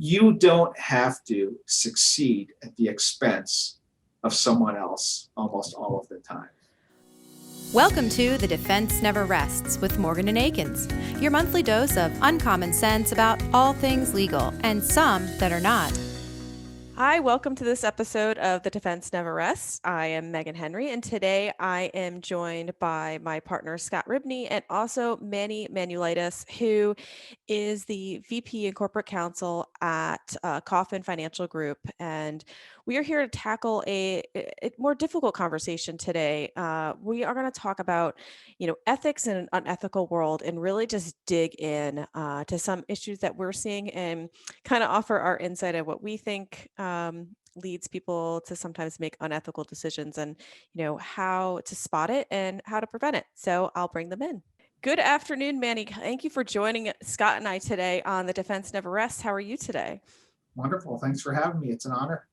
You don't have to succeed at the expense of someone else almost all of the time. Welcome to The Defense Never Rests with Morgan and Akins, your monthly dose of uncommon sense about all things legal and some that are not. Hi, welcome to this episode of The Defense Never Rests. I am Megan Henry, and today I am joined by my partner, Scott Ribney, and also Manny Manulitis, who is the VP and Corporate Counsel at Coffin Financial Group. And we are here to tackle a more difficult conversation today. We are going to talk about, ethics in an unethical world and really just dig in to some issues that we're seeing and kind of offer our insight of what we think leads people to sometimes make unethical decisions and, how to spot it and how to prevent it. So I'll bring them in. Good afternoon, Manny. Thank you for joining Scott and I today on The Defense Never Rests. How are you today? Wonderful. Thanks for having me. It's an honor.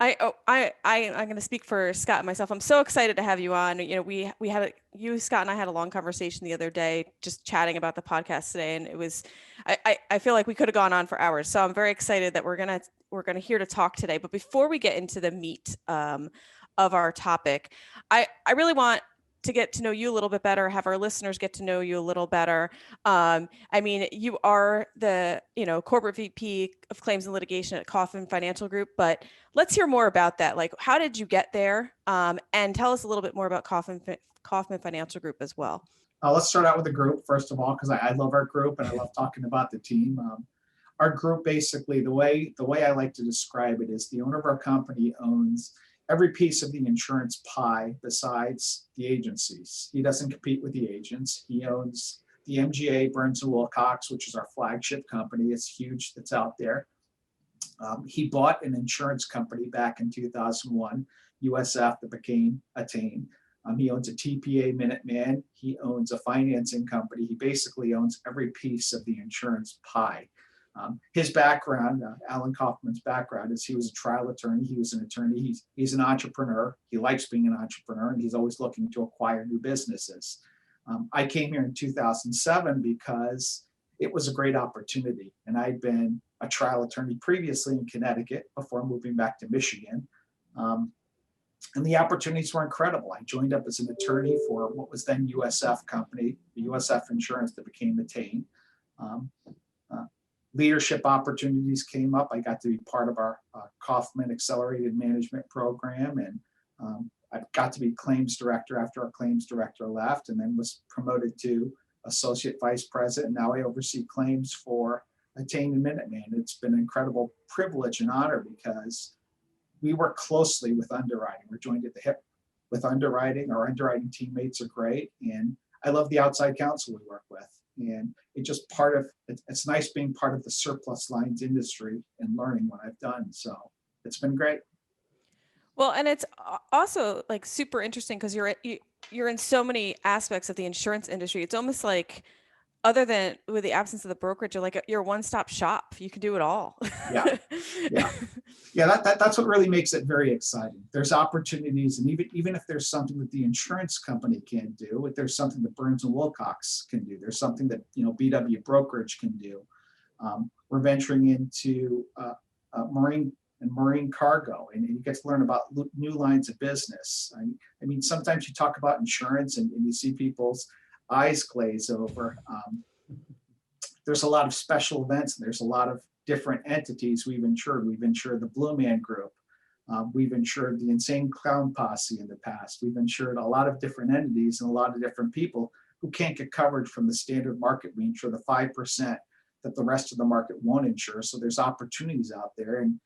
I'm going to speak for Scott and myself. I'm so excited to have you on. Scott and I had a long conversation the other day, just chatting about the podcast today. And it was, I feel like we could have gone on for hours. So I'm very excited that we're going to here to talk today. But before we get into the meat of our topic, I really want to get to know you a little bit better, have our listeners get to know you a little better. You are the, corporate VP of claims and litigation at Coffin Financial Group, but let's hear more about that. Like, how did you get there? And tell us a little bit more about Coffin Financial Group as well. Let's start out with the group, first of all, because I love our group and I love talking about the team. Our group, basically, the way I like to describe it is the owner of our company owns every piece of the insurance pie besides the agencies. He doesn't compete with the agents. He owns the MGA, Burns & Wilcox, which is our flagship company. It's huge. That's out there. He bought an insurance company back in 2001, USF, that became Attain. He owns a TPA Minuteman. He owns a financing company. He basically owns every piece of the insurance pie. His background, Alan Kaufman's background, is he was a trial attorney. He was an attorney. He's an entrepreneur. He likes being an entrepreneur, and he's always looking to acquire new businesses. I came here in 2007 because it was a great opportunity, and I'd been a trial attorney previously in Connecticut before moving back to Michigan. And the opportunities were incredible. I joined up as an attorney for what was then USF company, the USF Insurance that became Attain. Leadership opportunities came up. I got to be part of our Kaufman Accelerated Management Program, and I got to be claims director after our claims director left, and then was promoted to associate vice president. Now I oversee claims for Attain and Minuteman. It's been an incredible privilege and honor because we work closely with underwriting. We're joined at the hip with underwriting. Our underwriting teammates are great, and I love the outside counsel we work with. And it's nice being part of the surplus lines industry and learning what I've done. So it's been great. Well, and it's also like super interesting because you're in so many aspects of the insurance industry. It's almost like, other than with the absence of the brokerage, you're a one-stop shop. You can do it all. Yeah. That's what really makes it very exciting. There's opportunities, and even if there's something that the insurance company can't do, if there's something that Burns & Wilcox can do, there's something that BW Brokerage can do. We're venturing into marine cargo, and you get to learn about new lines of business. I mean, sometimes you talk about insurance and you see people's eyes glaze over. There's a lot of special events, and there's a lot of different entities we've insured. We've insured the Blue Man Group. We've insured the Insane Clown Posse in the past. We've insured a lot of different entities and a lot of different people who can't get coverage from the standard market. We insure the 5% that the rest of the market won't insure. So there's opportunities out there, and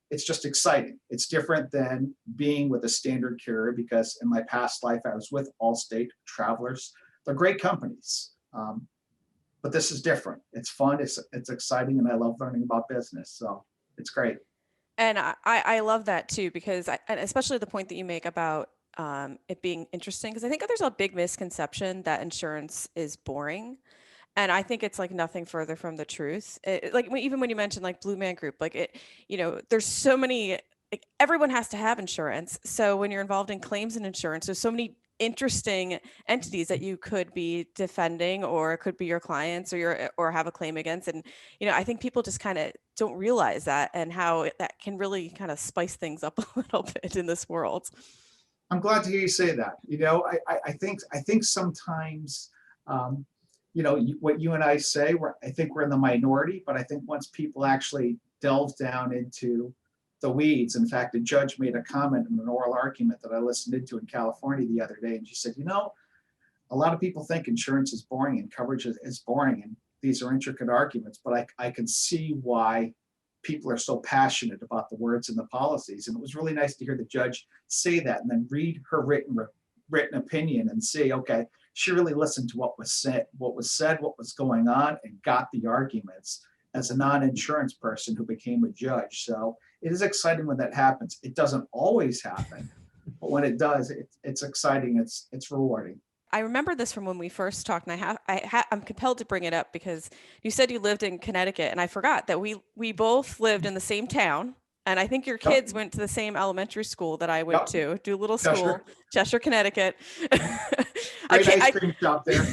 it's just exciting. It's different than being with a standard carrier, because in my past life, I was with Allstate, Travelers. They're great companies. But this is different. It's fun. It's exciting, and I love learning about business. So it's great. And I love that too, because and especially the point that you make about it being interesting, because I think there's a big misconception that insurance is boring. And I think it's like nothing further from the truth. Even when you mentioned like Blue Man Group, there's so many, everyone has to have insurance. So when you're involved in claims and insurance, there's so many interesting entities that you could be defending, or it could be your clients, or have a claim against. And I think people just kind of don't realize that, and how that can really kind of spice things up a little bit in this world. I'm glad to hear you say that. I think sometimes, what you and I say, I think we're in the minority, but I think once people actually delve down into the weeds. In fact, a judge made a comment in an oral argument that I listened to in California the other day, and she said, a lot of people think insurance is boring and coverage is boring, and these are intricate arguments, but I can see why people are so passionate about the words in the policies. And it was really nice to hear the judge say that, and then read her written opinion and see, okay, she really listened to what was said, what was going on, and got the arguments as a non-insurance person who became a judge. So it is exciting when that happens. It doesn't always happen, but when it does, it's exciting. It's rewarding. I remember this from when we first talked, and I'm compelled to bring it up because you said you lived in Connecticut, and I forgot that we both lived in the same town. And I think your kids went to the same elementary school that I went to, Doolittle School, Cheshire, Connecticut. Great ice cream shop there.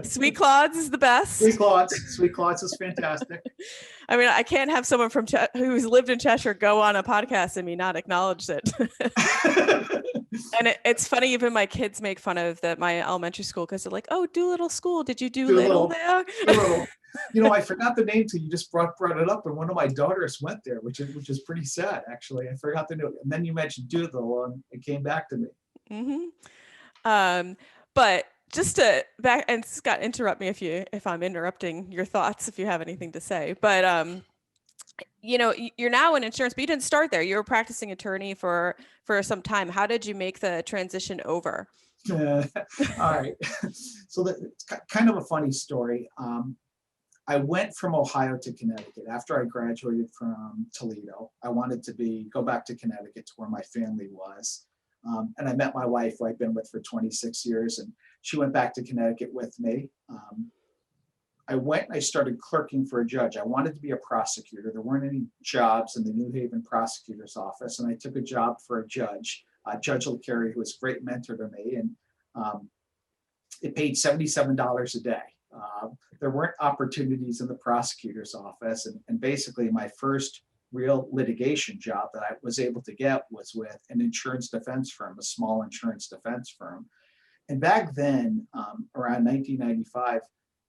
Sweet Claude's is the best. Sweet Claude's is fantastic. I mean, I can't have someone from who's lived in Cheshire go on a podcast and me not acknowledge it. And it's funny, even my kids make fun of my elementary school because they're like, "Oh, Doolittle School, did you do Little there?" Doolittle. I forgot the name till you just brought it up, and one of my daughters went there, which is pretty sad, actually. I forgot the name, and then you mentioned Doolittle, and it came back to me. Mm-hmm. But just to back, and Scott, interrupt me if I'm interrupting your thoughts, if you have anything to say. But you're now in insurance, but you didn't start there. You were practicing attorney for some time. How did you make the transition over? All right. So it's kind of a funny story. I went from Ohio to Connecticut after I graduated from Toledo. I wanted to go back to Connecticut to where my family was. And I met my wife, who I've been with for 26 years, and she went back to Connecticut with me. I went and I started clerking for a judge. I wanted to be a prosecutor. There weren't any jobs in the New Haven prosecutor's office, and I took a job for a judge, Judge LeCarey, who was a great mentor to me, and it paid $77 a day. There weren't opportunities in the prosecutor's office, and basically my first real litigation job that I was able to get was with an insurance defense firm, a small insurance defense firm. And back then, around 1995,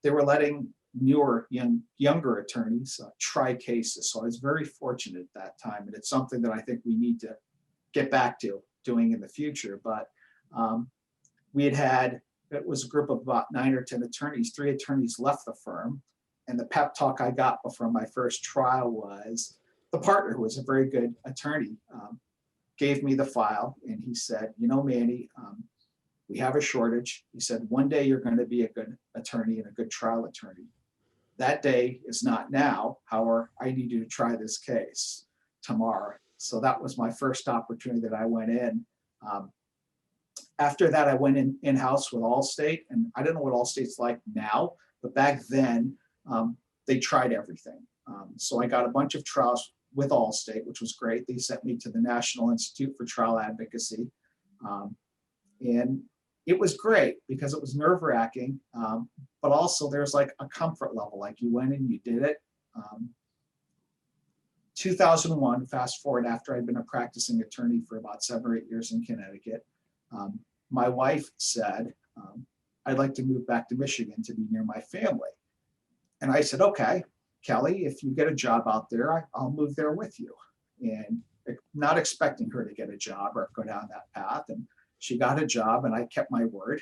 they were letting younger attorneys try cases. So I was very fortunate at that time, and it's something that I think we need to get back to doing in the future. But it was a group of about 9 or 10 attorneys. 3 attorneys left the firm, and the pep talk I got before my first trial was the partner, who was a very good attorney, gave me the file, and he said, Manny, we have a shortage. He said, one day you're going to be a good attorney and a good trial attorney. That day is not now. However, I need you to try this case tomorrow. So that was my first opportunity that I went in. After that, I went in-house with Allstate, and I don't know what Allstate's like now, but back then they tried everything. So I got a bunch of trials with Allstate, which was great. They sent me to the National Institute for Trial Advocacy. And it was great because it was nerve-wracking, but also there's like a comfort level, like you went in, you did it. 2001, fast forward, after I'd been a practicing attorney for about 7 or 8 years in Connecticut, my wife said, I'd like to move back to Michigan to be near my family. And I said, okay, Kelly, if you get a job out there, I'll move there with you. And not expecting her to get a job or go down that path. And she got a job, and I kept my word,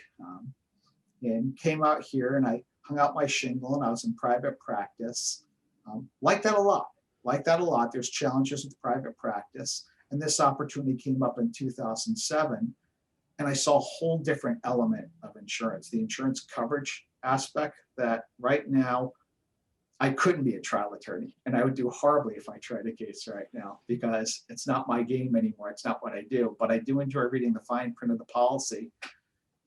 and came out here, and I hung out my shingle, and I was in private practice. Like that a lot. There's challenges with private practice. And this opportunity came up in 2007. And I saw a whole different element of insurance, the insurance coverage aspect, that right now I couldn't be a trial attorney, and I would do horribly if I tried a case right now, because it's not my game anymore. It's not what I do, but I do enjoy reading the fine print of the policy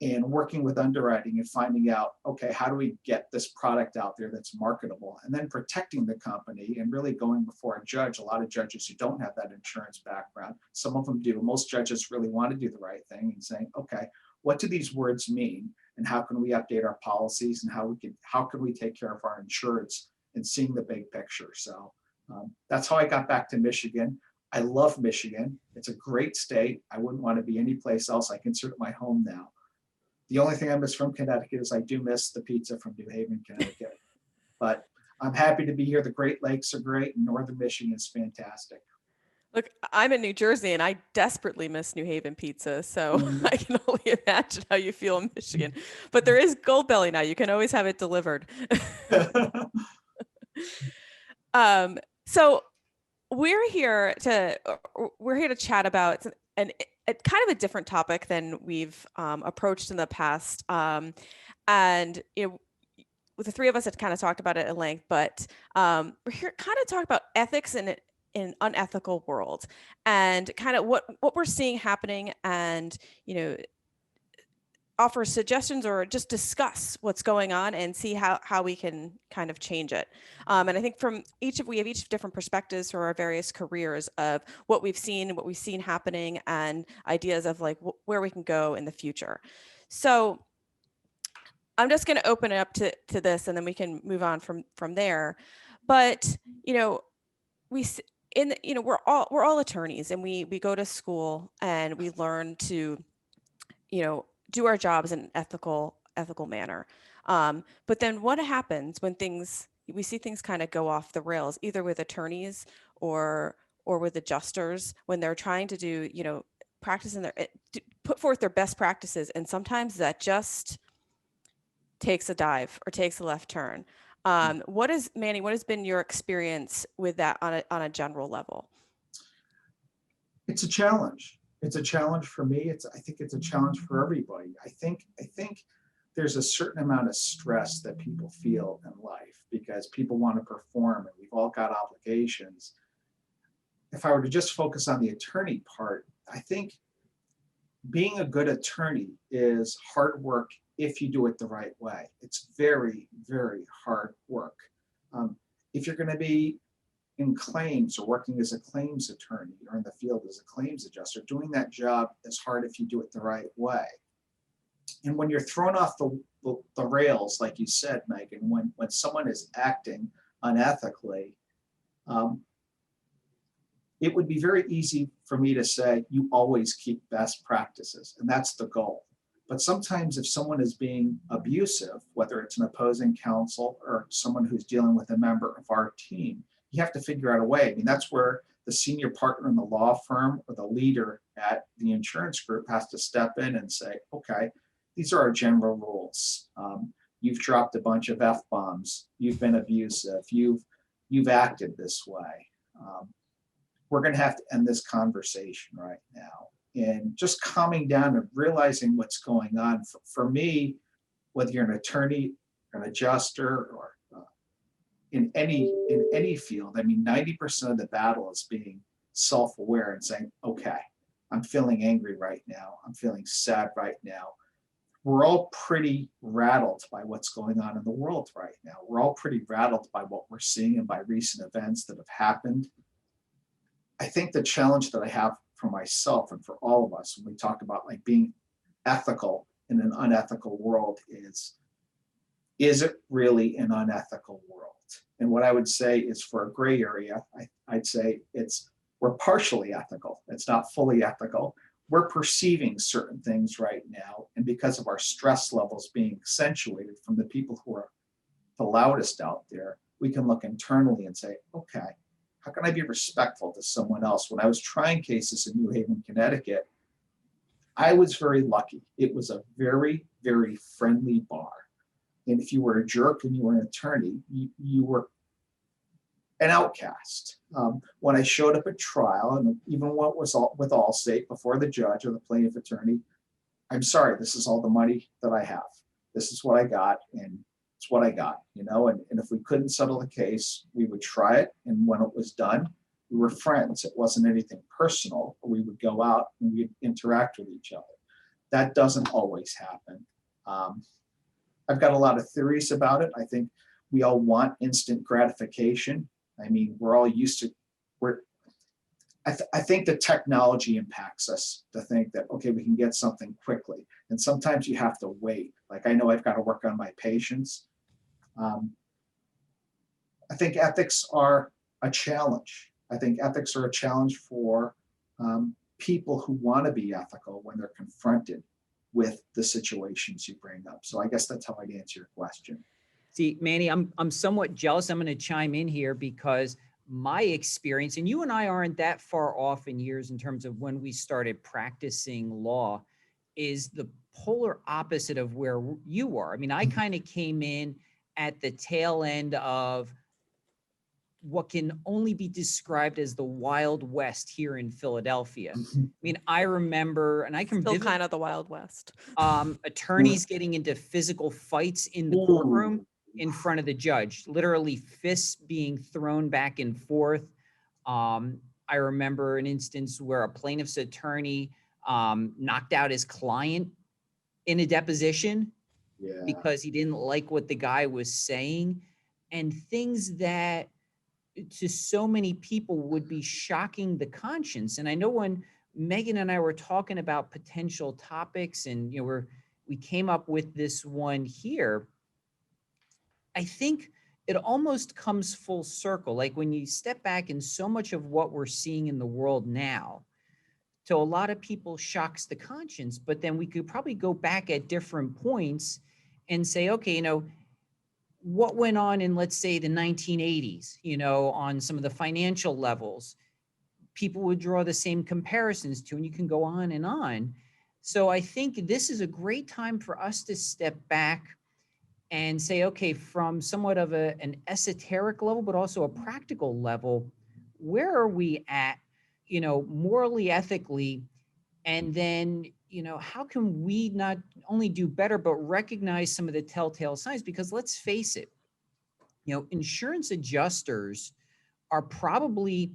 and working with underwriting and finding out, okay, how do we get this product out there that's marketable, and then protecting the company and really going before a judge. A lot of judges who don't have that insurance background, some of them do. Most judges really want to do the right thing and saying, okay, what do these words mean? And how can we update our policies, and how can we take care of our insureds and seeing the big picture? So that's how I got back to Michigan. I love Michigan. It's a great state. I wouldn't want to be any place else. I consider it my home now. The only thing I miss from Connecticut is I do miss the pizza from New Haven, Connecticut. But I'm happy to be here. The Great Lakes are great, and Northern Michigan is fantastic. Look, I'm in New Jersey and I desperately miss New Haven pizza. So I can only imagine how you feel in Michigan. But there is Goldbelly now. You can always have it delivered. So we're here to chat about a kind of a different topic than we've approached in the past. And with the three of us had kind of talked about it at length, but we're here kind of talk about ethics in an unethical world, and kind of what we're seeing happening, and offer suggestions or just discuss what's going on and see how we can kind of change it. And I think we have each different perspectives from our various careers of what we've seen happening, and ideas of like where we can go in the future. So I'm just going to open it up to this, and then we can move on from there. But we're all attorneys, and we go to school and we learn to do our jobs in an ethical manner. But then what happens when we see things kind of go off the rails, either with attorneys or with adjusters, when they're trying to do practice put forth their best practices, and sometimes that just takes a dive or takes a left turn. Manny, what has been your experience with that on a general level? It's a challenge. It's a challenge for me. I think it's a challenge for everybody. I think there's a certain amount of stress that people feel in life because people want to perform, and we've all got obligations. If I were to just focus on the attorney part, I think being a good attorney is hard work if you do it the right way. It's very, very hard work. If you're going to be in claims or working as a claims attorney or in the field as a claims adjuster, doing that job is hard if you do it the right way. And when you're thrown off the rails, like you said, Megan, when someone is acting unethically, it would be very easy for me to say, you always keep best practices, and that's the goal. But sometimes if someone is being abusive, whether it's an opposing counsel or someone who's dealing with a member of our team, you have to figure out a way. I mean, that's where the senior partner in the law firm or the leader at the insurance group has to step in and say, okay, these are our general rules. You've dropped a bunch of F-bombs. You've been abusive. You've acted this way. We're going to have to end this conversation right now. And just calming down and realizing what's going on. For me, whether you're an attorney, an adjuster, or in any field, I mean, 90% of the battle is being self-aware and saying, okay, I'm feeling angry right now. I'm feeling sad right now. We're all pretty rattled by what's going on in the world right now. We're all pretty rattled by what we're seeing and by recent events that have happened. I think the challenge that I have for myself and for all of us when we talk about like being ethical in an unethical world is it really an unethical world? And what I would say is, for a gray area, I'd say we're partially ethical. It's not fully ethical. We're perceiving certain things right now, and because of our stress levels being accentuated from the people who are the loudest out there, we can look internally and say, okay, how can I be respectful to someone else? When I was trying cases in New Haven, Connecticut, I was very lucky. It was a very, very friendly bar. And if you were a jerk and you were an attorney, you were an outcast. When I showed up at trial, and even what was with Allstate before the judge or the plaintiff attorney, I'm sorry, this is all the money that I have. This is what I got, and it's what I got, and if we couldn't settle the case, we would try it. And when it was done, we were friends. It wasn't anything personal. We would go out and we'd interact with each other. That doesn't always happen. I've got a lot of theories about it. I think we all want instant gratification. I mean, we're all used to, I think the technology impacts us to think that, okay, we can get something quickly. And sometimes you have to wait. Like I know I've got to work on my patience. Um, I think ethics are a challenge. I think ethics are a challenge for people who want to be ethical when they're confronted with the situations you bring up. So I guess that's how I'd answer your question. See, Manny, I'm somewhat jealous. I'm going to chime in here because my experience, and you and I aren't that far off in years in terms of when we started practicing law, is the polar opposite of where you are. I mean, I kind of came in at the tail end of what can only be described as the Wild West here in Philadelphia. I mean, I remember, and I can Still kind of the Wild West. Attorneys getting into physical fights in the courtroom in front of the judge, literally fists being thrown back and forth. I remember an instance where a plaintiff's attorney knocked out his client in a deposition because he didn't like what the guy was saying, and things that to so many people would be shocking the conscience. And I know when Megan and I were talking about potential topics and, you know, we came up with this one here, I think it almost comes full circle. Like when you step back and so much of what we're seeing in the world now, to a lot of people shocks the conscience, but then we could probably go back at different points and say, okay, you know, what went on in, let's say, the 1980s, you know, on some of the financial levels, people would draw the same comparisons to, and you can go on and on. So I think this is a great time for us to step back and say, okay, from somewhat of an esoteric level, but also a practical level, where are we at, you know, morally, ethically, and then, you know, how can we not only do better, but recognize some of the telltale signs? Because let's face it, you know, insurance adjusters are probably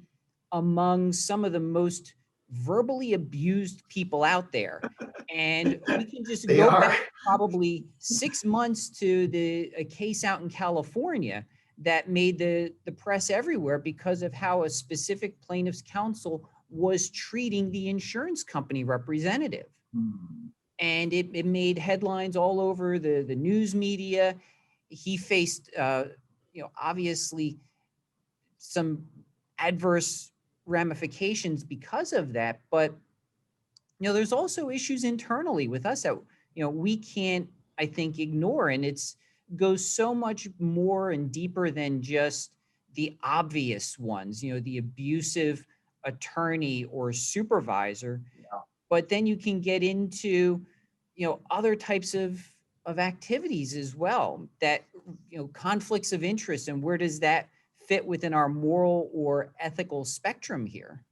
among some of the most verbally abused people out there. And we can just go back probably 6 months to a case out in California that made the press everywhere because of how a specific plaintiff's counsel was treating the insurance company representative. And it made headlines all over the news media. He faced, you know, obviously some adverse ramifications because of that. But, you know, there's also issues internally with us that, you know, we can't, I think, ignore. And it's goes so much more and deeper than just the obvious ones, you know, the abusive attorney or supervisor. But then you can get into, you know, other types of activities as well, that, you know, conflicts of interest, and where does that fit within our moral or ethical spectrum here?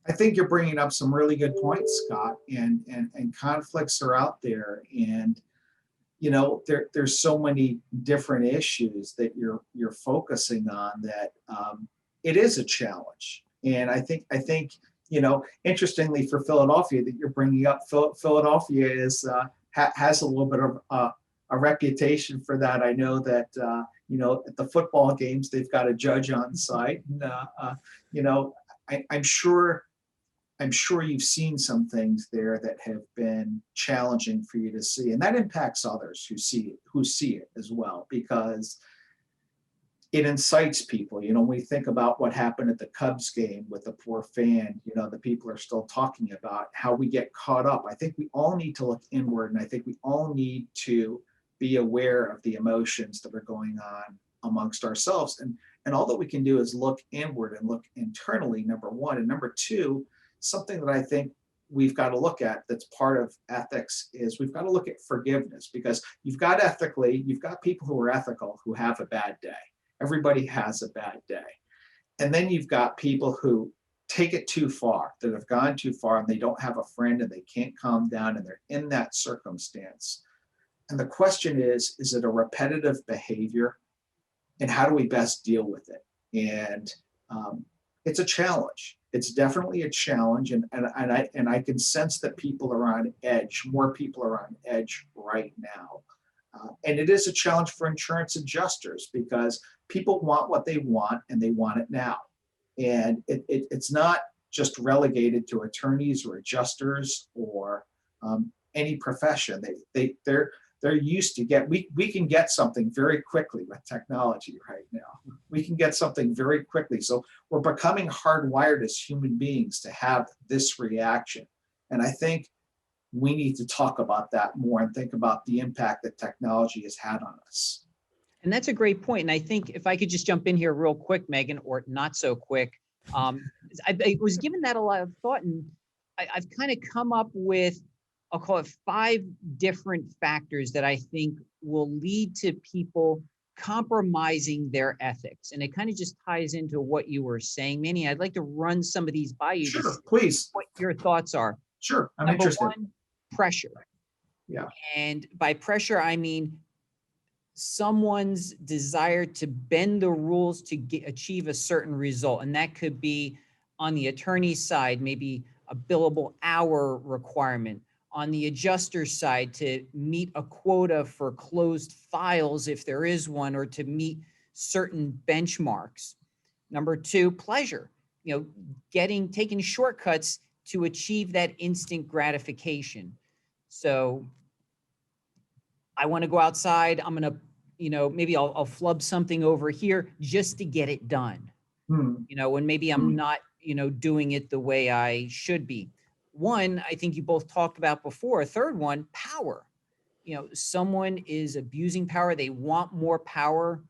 I think you're bringing up some really good points, Scott, and conflicts are out there, and you know, there's so many different issues that you're focusing on that it is a challenge. And I think you know, interestingly for Philadelphia that you're bringing up, Philadelphia is has a little bit of a reputation for that. I know that you know, at the football games they've got a judge on site, and you know, I'm sure you've seen some things there that have been challenging for you to see, and that impacts others who see it as well, because it incites people. You know, when we think about what happened at the Cubs game with the poor fan, you know, the people are still talking about how we get caught up. I think we all need to look inward, and I think we all need to be aware of the emotions that are going on amongst ourselves. And all that we can do is look inward and look internally, number one. And number two, something that I think we've got to look at that's part of ethics is we've got to look at forgiveness, because you've got people who are ethical who have a bad day. Everybody has a bad day. And then you've got people who take it too far, that have gone too far, and they don't have a friend and they can't calm down, and they're in that circumstance. And the question is it a repetitive behavior? And how do we best deal with it? And it's a challenge. It's definitely a challenge. And I can sense that people are on edge. More people are on edge right now. And it is a challenge for insurance adjusters, because people want what they want and they want it now. And it's not just relegated to attorneys or adjusters or any profession. They're used to we can get something very quickly with technology right now. We can get something very quickly. So we're becoming hardwired as human beings to have this reaction. And I think we need to talk about that more and think about the impact that technology has had on us. And that's a great point. And I think if I could just jump in here real quick, Megan, or not so quick, I was given that a lot of thought, and I've kind of come up with, I'll call it 5 different factors that I think will lead to people compromising their ethics. And it kind of just ties into what you were saying, Manny. I'd like to run some of these by you. Sure, please. What your thoughts are. Sure, I'm Number interested. 1, pressure. Yeah. And by pressure, I mean someone's desire to bend the rules to achieve a certain result. And that could be on the attorney's side, maybe a billable hour requirement. On the adjuster side, to meet a quota for closed files, if there is one, or to meet certain benchmarks. Number 2, pleasure. Taking shortcuts to achieve that instant gratification. So I want to go outside. I'm going to, maybe I'll flub something over here just to get it done. When maybe I'm not, doing it the way I should be. One, I think you both talked about before. A third one, power. Someone is abusing power. They want more power.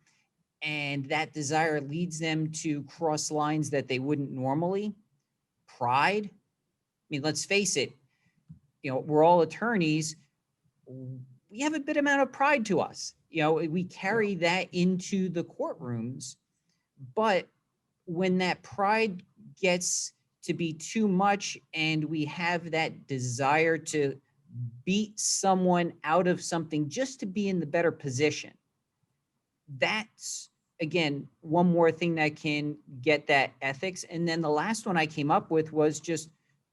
And that desire leads them to cross lines that they wouldn't normally. Pride. I mean, let's face it, we're all attorneys. We have a bit amount of pride to us. We carry that into the courtrooms. But when that pride gets to be too much and we have that desire to beat someone out of something just to be in the better position, that's, again, one more thing that can get that ethics. And then the last one I came up with was just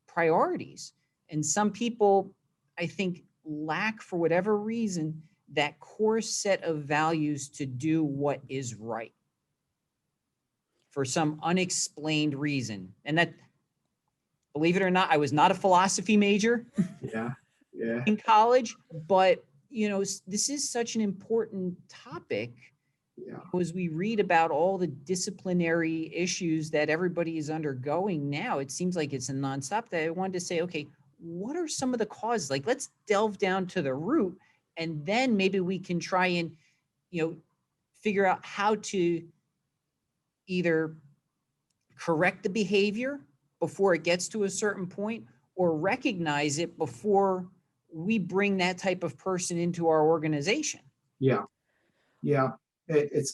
priorities. And some people, I think, lack, for whatever reason, that core set of values to do what is right for some unexplained reason. And that, believe it or not, I was not a philosophy major in college, but this is such an important topic. As we read about all the disciplinary issues that everybody is undergoing now, it seems like it's a nonstop. That I wanted to say, okay, what are some of the causes? Like, let's delve down to the root, and then maybe we can try and, figure out how to either correct the behavior before it gets to a certain point, or recognize it before we bring that type of person into our organization. Yeah.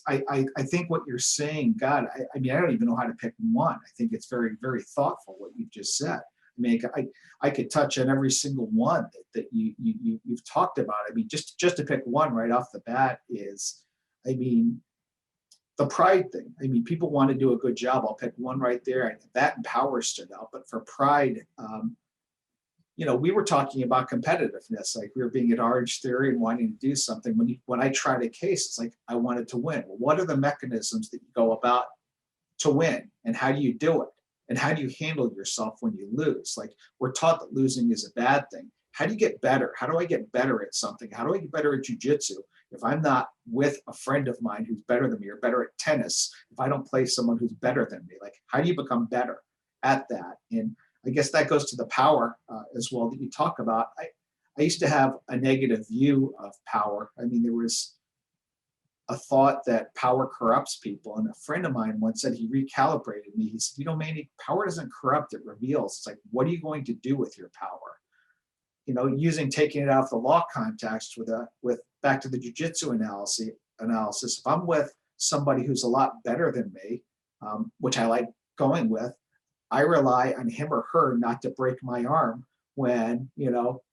I think what you're saying, God, I mean, I don't even know how to pick one. I think it's very, very thoughtful what you've just said. I mean, I could touch on every single one that you've talked about. I mean, just to pick one right off the bat is, I mean, the pride thing. I mean, people want to do a good job. I'll pick one right there. That and power stood out. But for pride, we were talking about competitiveness. Like, we were being at Orange Theory and wanting to do something. When I tried a case, it's like, I wanted to win. Well, what are the mechanisms that you go about to win? And how do you do it? And how do you handle yourself when you lose? Like, we're taught that losing is a bad thing. How do you get better? How do I get better at something? How do I get better at jujitsu if I'm not with a friend of mine who's better than me, or better at tennis if I don't play someone who's better than me? Like, how do you become better at that? And I guess that goes to the power as well that you talk about. I used to have a negative view of power. I mean, there was a thought that power corrupts people. And a friend of mine once said, he recalibrated me. He said, Manny, power doesn't corrupt, it reveals. It's like, what are you going to do with your power? Taking it out of the law context with back to the jujitsu analysis. If I'm with somebody who's a lot better than me, which I like going with, I rely on him or her not to break my arm when,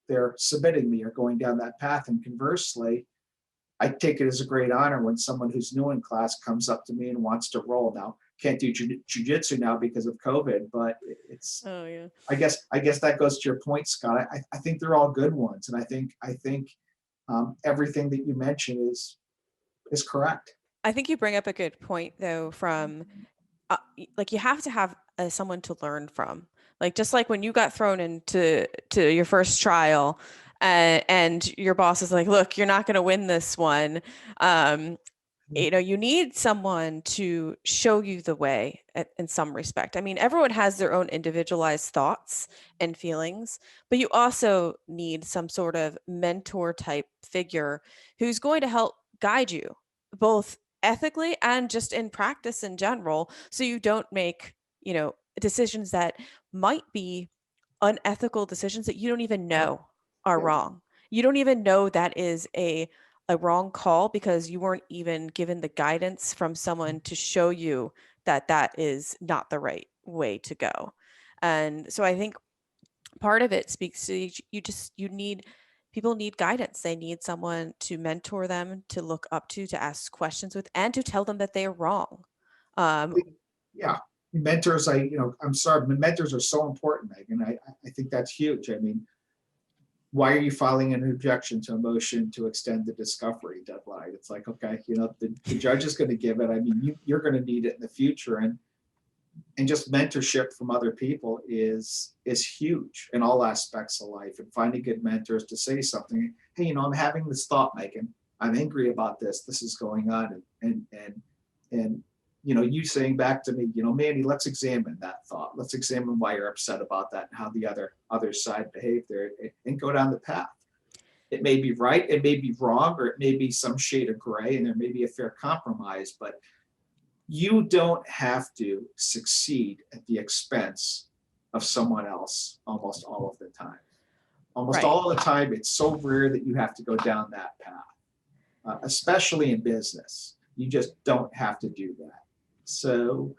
they're submitting me or going down that path. And conversely, I take it as a great honor when someone who's new in class comes up to me and wants to roll. Now, can't do jujitsu now because of COVID, but it's, I guess that goes to your point, Scott. I think they're all good ones. And I think everything that you mentioned is correct. I think you bring up a good point, though, from like you have to have someone to learn from. Like just like when you got thrown into your first trial, and your boss is like, "Look, you're not going to win this one." You need someone to show you the way in some respect. I mean, everyone has their own individualized thoughts and feelings, but you also need some sort of mentor type figure who's going to help guide you both ethically and just in practice in general, so you don't make, decisions that might be unethical decisions that you don't even know are Yeah. wrong. You don't even know that is a wrong call because you weren't even given the guidance from someone to show you that that is not the right way to go. And so I think part of it speaks to people need guidance. They need someone to mentor them, to look up to ask questions with, and to tell them that they are wrong. Yeah, mentors, I'm sorry, but mentors are so important, Megan. I think that's huge. I mean, why are you filing an objection to a motion to extend the discovery deadline? It's like, okay, the judge is going to give it. I mean, you're going to need it in the future, and just mentorship from other people is huge in all aspects of life. And finding good mentors to say something, hey, I'm having this thought, Megan. I'm angry about this. This is going on, and you saying back to me, Mandy, let's examine that thought. Let's examine why you're upset about that and how the other side behaved there, and go down the path. It may be right, it may be wrong, or it may be some shade of gray, and there may be a fair compromise, but you don't have to succeed at the expense of someone else almost all of the time. Almost Right. all of the time, it's so rare that you have to go down that path, especially in business. You just don't have to do that. So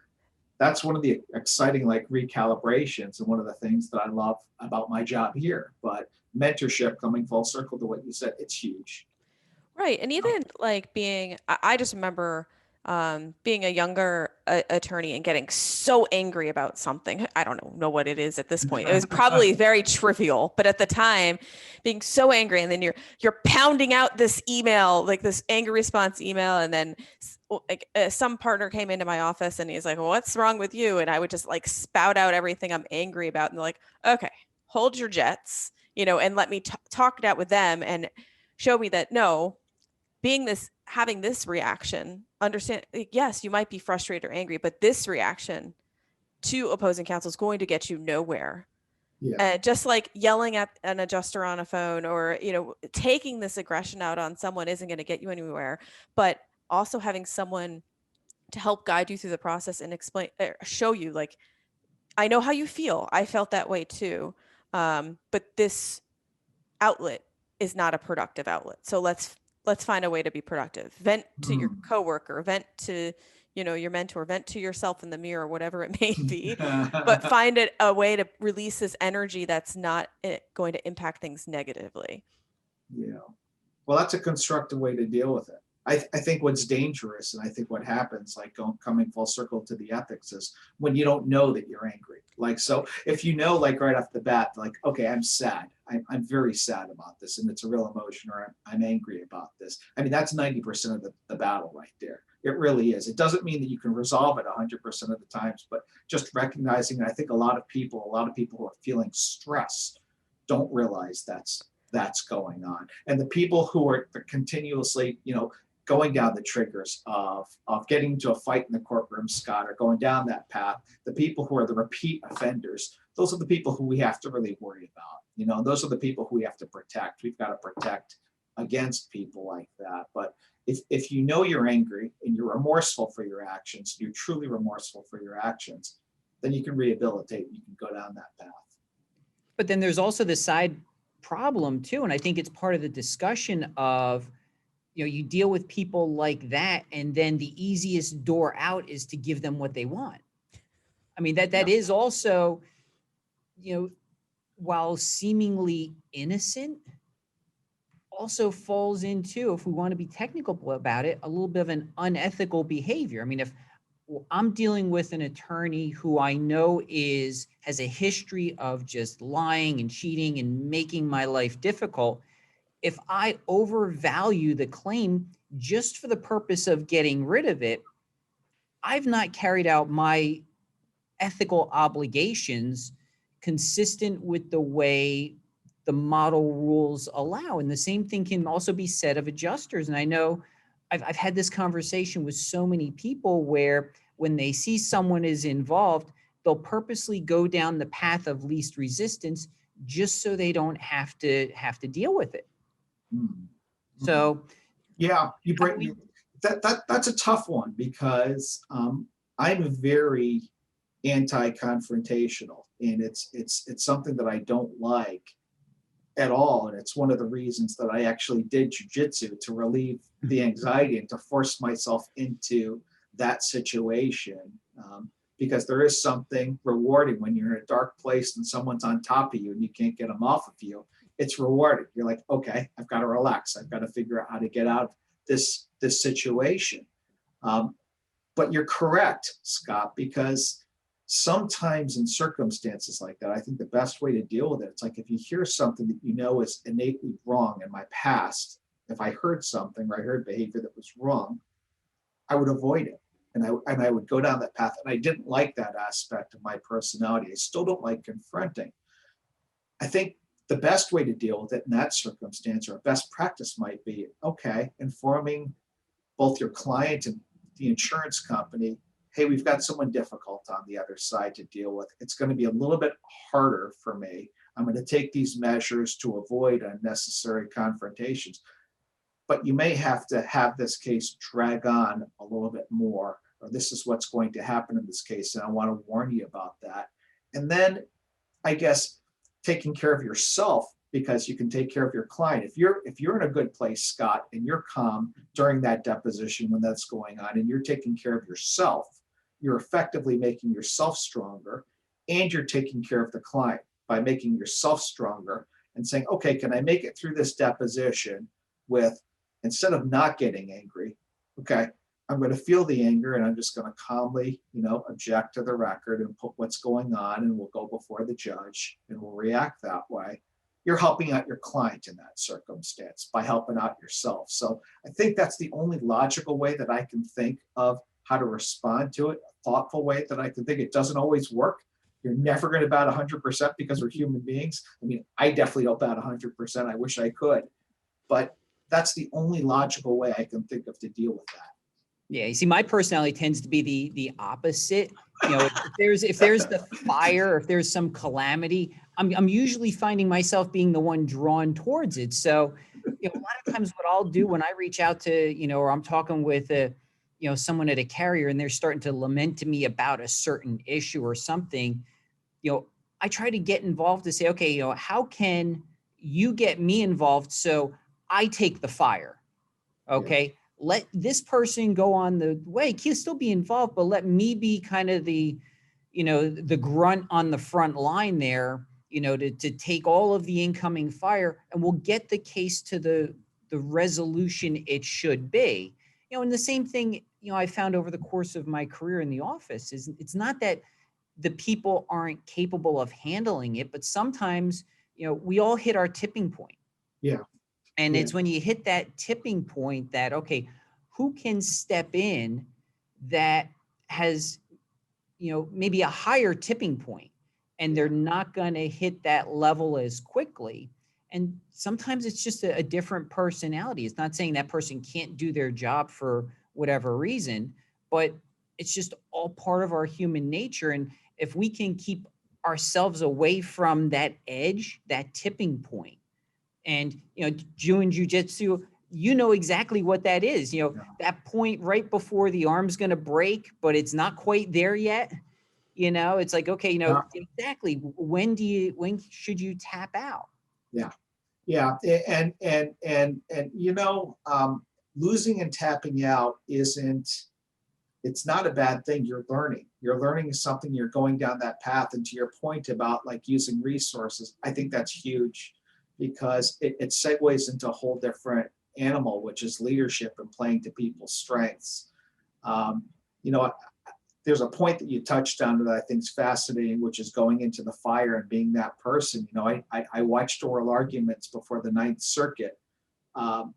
that's one of the exciting recalibrations, and one of the things that I love about my job here. But mentorship, coming full circle to what you said, it's huge. Right. And even like I just remember being a younger attorney and getting so angry about something. I don't know what it is at this point. It was probably very trivial, but at the time, being so angry, and then you're pounding out this email, like this angry response email, and then some partner came into my office and he's like, well, "What's wrong with you?" And I would just spout out everything I'm angry about, and they're like, "Okay, hold your jets, and let me talk it out with them and show me that no." Having this reaction, understand, yes, you might be frustrated or angry, but this reaction to opposing counsel is going to get you nowhere. Yeah. Just like yelling at an adjuster on a phone, or taking this aggression out on someone isn't going to get you anywhere. But also having someone to help guide you through the process and explain, show you, like, I know how you feel. I felt that way too. But this outlet is not a productive outlet. So let's find a way to be productive. Vent to your coworker, vent to, your mentor, vent to yourself in the mirror, whatever it may be, but find a way to release this energy that's not going to impact things negatively. Yeah. Well, that's a constructive way to deal with it. I think what's dangerous, and I think what happens, coming full circle to the ethics, is when you don't know that you're angry. So if right off the bat, okay, I'm sad. I'm very sad about this, and it's a real emotion, or I'm angry about this. I mean, that's 90% of the battle right there. It really is. It doesn't mean that you can resolve it 100% of the times, but just recognizing, and I think a lot of people who are feeling stress don't realize that's going on. And the people who are continuously, going down the triggers of getting into a fight in the courtroom, Scott, or going down that path, the people who are the repeat offenders, those are the people who we have to really worry about. Those are the people who we have to protect. We've got to protect against people like that. But if you're angry and you're remorseful for your actions, you're truly remorseful for your actions, then you can rehabilitate, you can go down that path. But then there's also the side problem too. And I think it's part of the discussion of, you deal with people like that, and then the easiest door out is to give them what they want. I mean, that is also, while seemingly innocent, also falls into, if we want to be technical about it, a little bit of an unethical behavior. I mean, if I'm dealing with an attorney who I know has a history of just lying and cheating and making my life difficult, if I overvalue the claim just for the purpose of getting rid of it, I've not carried out my ethical obligations consistent with the way the model rules allow. And the same thing can also be said of adjusters. And I know I've had this conversation with so many people where when they see someone is involved, they'll purposely go down the path of least resistance just so they don't have to deal with it. Mhm. So Yeah, you how do bring we- that's a tough one because I'm very anti-confrontational, and it's something that I don't like at all. And it's one of the reasons that I actually did jujitsu, to relieve the anxiety and to force myself into that situation. Because there is something rewarding when you're in a dark place and someone's on top of you and you can't get them off of you. It's rewarding. You're like, okay, I've got to relax. I've got to figure out how to get out of this situation. But you're correct, Scott, because sometimes in circumstances like that, I think the best way to deal with it, it's like if you hear something that you know is innately wrong in my past, if I heard something or I heard behavior that was wrong, I would avoid it. And I would go down that path. And I didn't like that aspect of my personality. I still don't like confronting. I think the best way to deal with it in that circumstance, or best practice, might be, okay, informing both your client and the insurance company, hey, we've got someone difficult on the other side to deal with. It's going to be a little bit harder for me. I'm going to take these measures to avoid unnecessary confrontations. But you may have to have this case drag on a little bit more, or this is what's going to happen in this case, and I want to warn you about that. And then, I guess, taking care of yourself, because you can take care of your client. If you're in a good place, Scott, and you're calm during that deposition when that's going on, and you're taking care of yourself, you're effectively making yourself stronger, and you're taking care of the client by making yourself stronger and saying, okay, can I make it through this deposition with, instead of not getting angry, okay, I'm going to feel the anger and I'm just going to calmly, object to the record and put what's going on, and we'll go before the judge and we'll react that way. You're helping out your client in that circumstance by helping out yourself. So I think that's the only logical way that I can think of how to respond to it, a thoughtful way that I can think. It doesn't always work. You're never going to bat 100% because we're human beings. I mean, I definitely don't bat 100%. I wish I could, but that's the only logical way I can think of to deal with that. Yeah, you see, my personality tends to be the opposite. If there's the fire, if there's some calamity, I'm usually finding myself being the one drawn towards it. So, a lot of times what I'll do when I reach out to, or I'm talking with someone at a carrier and they're starting to lament to me about a certain issue or something, I try to get involved to say, okay, how can you get me involved so I take the fire? Okay. Yeah. Let this person go on the way. He'll still be involved, but let me be kind of the grunt on the front line there, to take all of the incoming fire, and we'll get the case to the resolution it should be. And the same thing, I found over the course of my career in the office is it's not that the people aren't capable of handling it, but sometimes, we all hit our tipping point. Yeah. And it's when you hit that tipping point that, okay, who can step in that has, maybe a higher tipping point, and they're not going to hit that level as quickly. And sometimes it's just a different personality. It's not saying that person can't do their job for whatever reason, but it's just all part of our human nature. And if we can keep ourselves away from that edge, that tipping point, and, doing jujitsu, exactly what that is, that point right before the arm's going to break, but it's not quite there yet. It's like, okay, exactly. When should you tap out? Yeah. Yeah. And losing and tapping out it's not a bad thing. You're learning something, you're going down that path. And to your point about like using resources, I think that's huge, because it segues into a whole different animal, which is leadership and playing to people's strengths. There's a point that you touched on that I think is fascinating, which is going into the fire and being that person. I watched oral arguments before the Ninth Circuit. For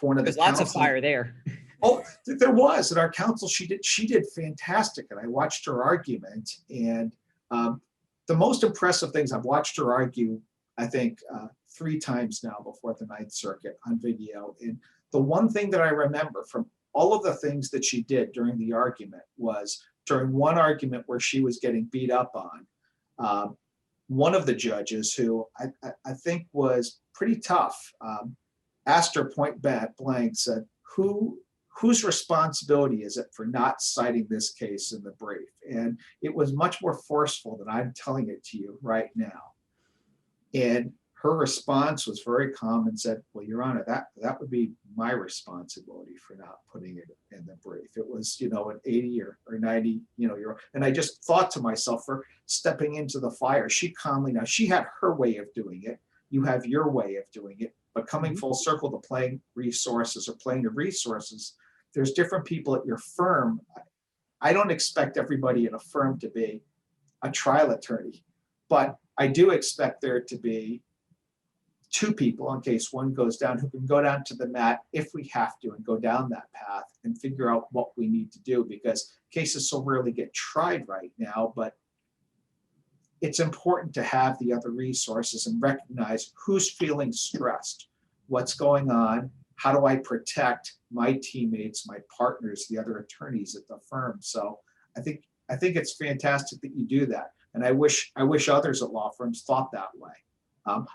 one of There's the lots of fire there. Oh, there was, and our counsel, she did fantastic, and I watched her argument, and the most impressive things, I've watched her argue, I think, 3 times now before the Ninth Circuit on video, and the one thing that I remember from all of the things that she did during the argument was during one argument where she was getting beat up on, one of the judges, who I think was pretty tough, asked her point blank, said, whose responsibility is it for not citing this case in the brief? And it was much more forceful than I'm telling it to you right now. And her response was very calm and said, well, Your Honor, that would be my responsibility for not putting it in the brief. It was, an 80 or 90, and I just thought to myself, for stepping into the fire, she calmly, now she had her way of doing it. You have your way of doing it, but coming full circle to playing resources or playing the resources, there's different people at your firm. I don't expect everybody in a firm to be a trial attorney, but I do expect there to be 2 people in case one goes down who can go down to the mat if we have to and go down that path and figure out what we need to do, because cases so rarely get tried right now. But it's important to have the other resources and recognize who's feeling stressed, what's going on, how do I protect my teammates, my partners, the other attorneys at the firm. So I think it's fantastic that you do that. And I wish others at law firms thought that way.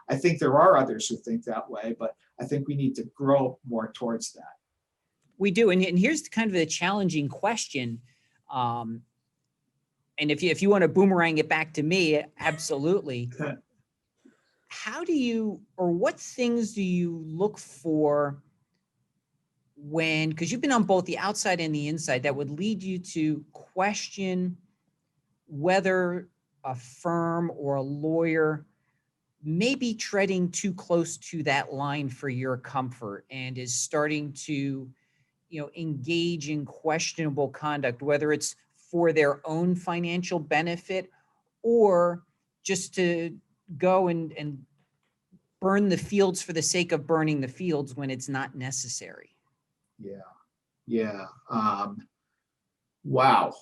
I think there are others who think that way, but I think we need to grow more towards that. We do. And here's kind of the challenging question. And if you want to boomerang it back to me, absolutely. How do you, or what things do you look for when, because you've been on both the outside and the inside, that would lead you to question whether a firm or a lawyer may be treading too close to that line for your comfort and is starting to, engage in questionable conduct, whether it's for their own financial benefit or just to go and burn the fields for the sake of burning the fields when it's not necessary? Yeah. Wow.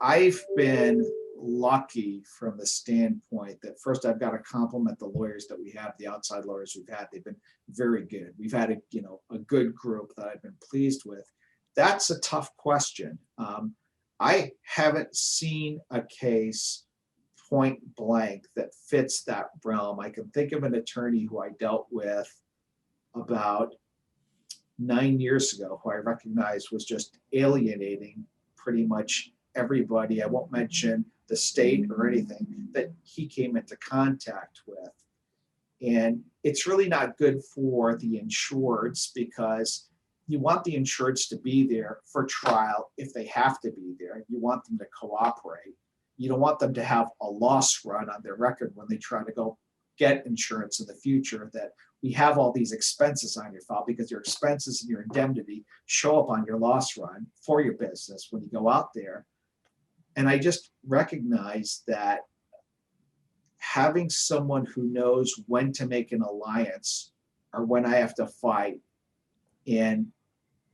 I've been lucky from the standpoint that, first, I've got to compliment the lawyers that we have, the outside lawyers we've had. They've been very good. We've had a good group that I've been pleased with. That's a tough question. I haven't seen a case point blank that fits that realm. I can think of an attorney who I dealt with about 9 years ago, who I recognized was just alienating pretty much everybody. I won't mention the state or anything that he came into contact with. And it's really not good for the insureds, because you want the insureds to be there for trial if they have to be there. You want them to cooperate. You don't want them to have a loss run on their record when they try to go get insurance in the future, that we have all these expenses on your file, because your expenses and your indemnity show up on your loss run for your business when you go out there. And I just recognize that having someone who knows when to make an alliance or when I have to fight, and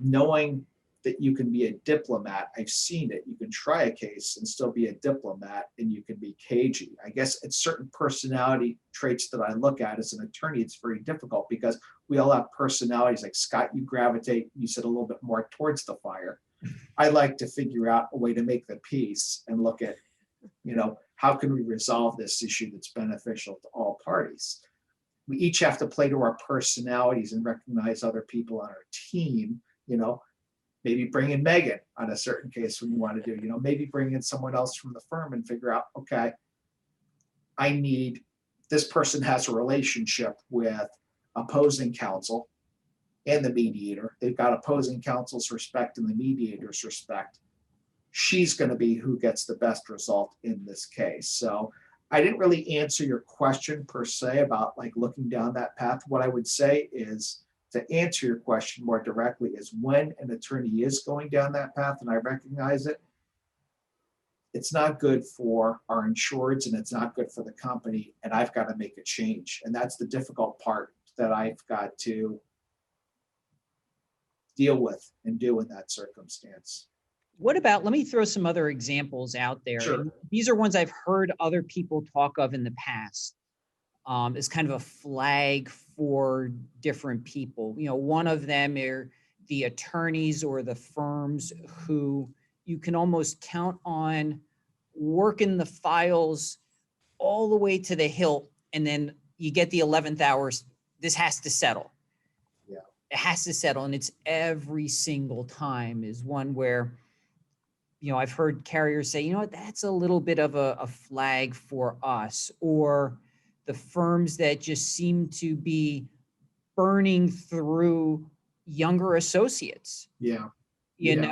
knowing that you can be a diplomat. I've seen it. You can try a case and still be a diplomat, and you can be cagey. I guess it's certain personality traits that I look at as an attorney. It's very difficult because we all have personalities. Like Scott, you gravitate, you said, a little bit more towards the fire. I like to figure out a way to make the peace and look at, how can we resolve this issue that's beneficial to all parties? We each have to play to our personalities and recognize other people on our team, maybe bring in Megan on a certain case when you want to do, maybe bring in someone else from the firm and figure out, okay, this person has a relationship with opposing counsel and the mediator. They've got opposing counsel's respect and the mediator's respect. She's going to be who gets the best result in this case. So I didn't really answer your question per se about like looking down that path. What I would say is, to answer your question more directly, is when an attorney is going down that path, and I recognize it, it's not good for our insureds and it's not good for the company, and I've got to make a change. And that's the difficult part that I've got to deal with and do in that circumstance. What about, let me throw some other examples out there. Sure. And these are ones I've heard other people talk of in the past, as kind of a flag for different people. One of them are the attorneys or the firms who you can almost count on working the files all the way to the hilt, and then you get the 11th hour, this has to settle. Yeah. It has to settle, and it's every single time is one where, I've heard carriers say, that's a little bit of a flag for us, or the firms that just seem to be burning through younger associates. Yeah.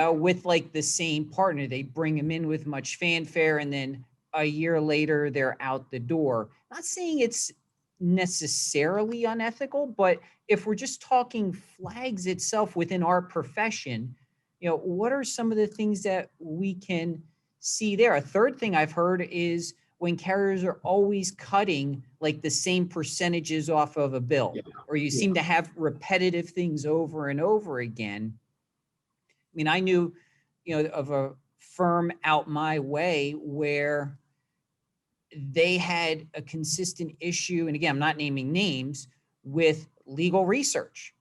With like the same partner. They bring them in with much fanfare, and then a year later they're out the door. Not saying it's necessarily unethical, but if we're just talking flags itself within our profession, what are some of the things that we can see there? A third thing I've heard is when carriers are always cutting like the same percentages off of a bill, or you seem to have repetitive things over and over again. I mean, I knew, of a firm out my way where they had a consistent issue, and again, I'm not naming names, with legal research